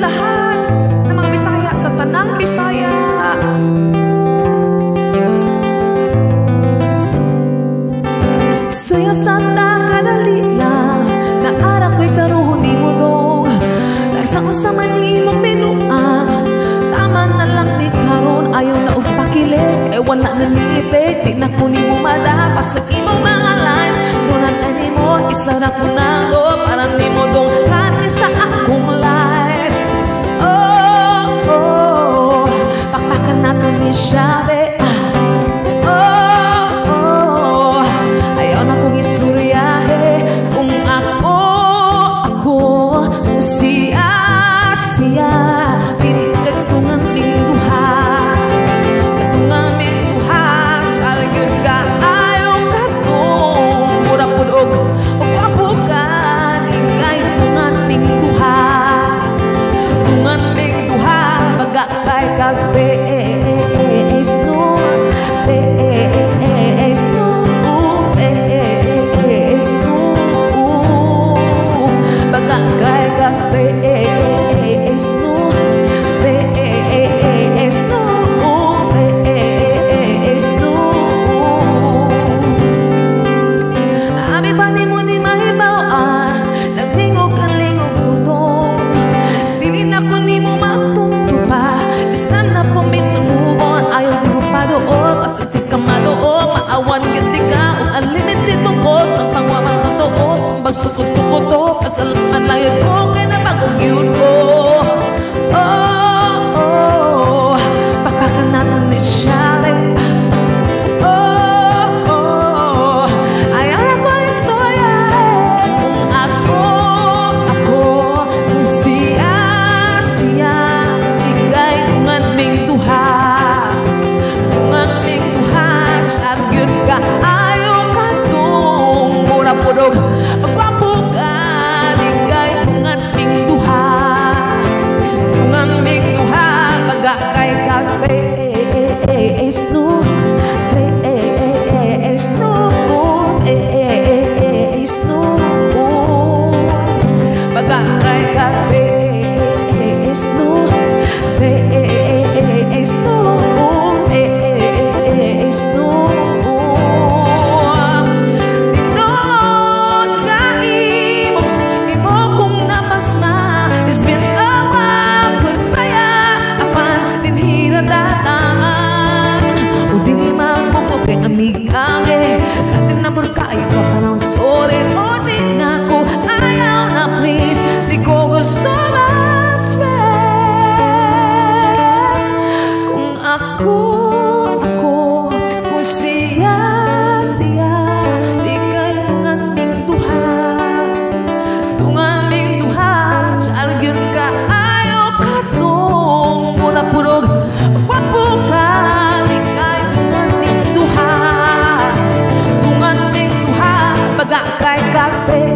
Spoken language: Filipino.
lahat ng mga Bisaya sa tanang Bisaya. Suya santa kadali lang na ara ko'y karuhon ni mo dong nagsako sa manimong binuang tama na lang ni karon ayaw na upakilig ay wala na ni effect di na ko ni mo madapas sa imong mga lines nunan ka ni mo isara ko na do para ni mo dong kani sa akong life. Oh, oh, pakpakan nato ni Shabe. Pagsukot-tukot pasalaman lang yun ko kaya napagong yun ko. Oh, oh, pakpakan natin ni Shabe. Oh, oh, ayaw na ko istorya kung ako, kung siya, ikay kung aming duha. Kung aming duha, siyag yun ka, ayaw ka itong mura-purog. Kay kape es nu es nu es nu baga kay kape es nu es nu es nu dinod ka imo kung namasma it's been a while goodbye kay amigange natin na burkay ka pa ng sorry o di na ko ayaw na please di ko gusto ma-stress kung ako kung siya di kayo ng aming duha siyalgir ka ayaw ka tong mura-purog wapo ka kay kape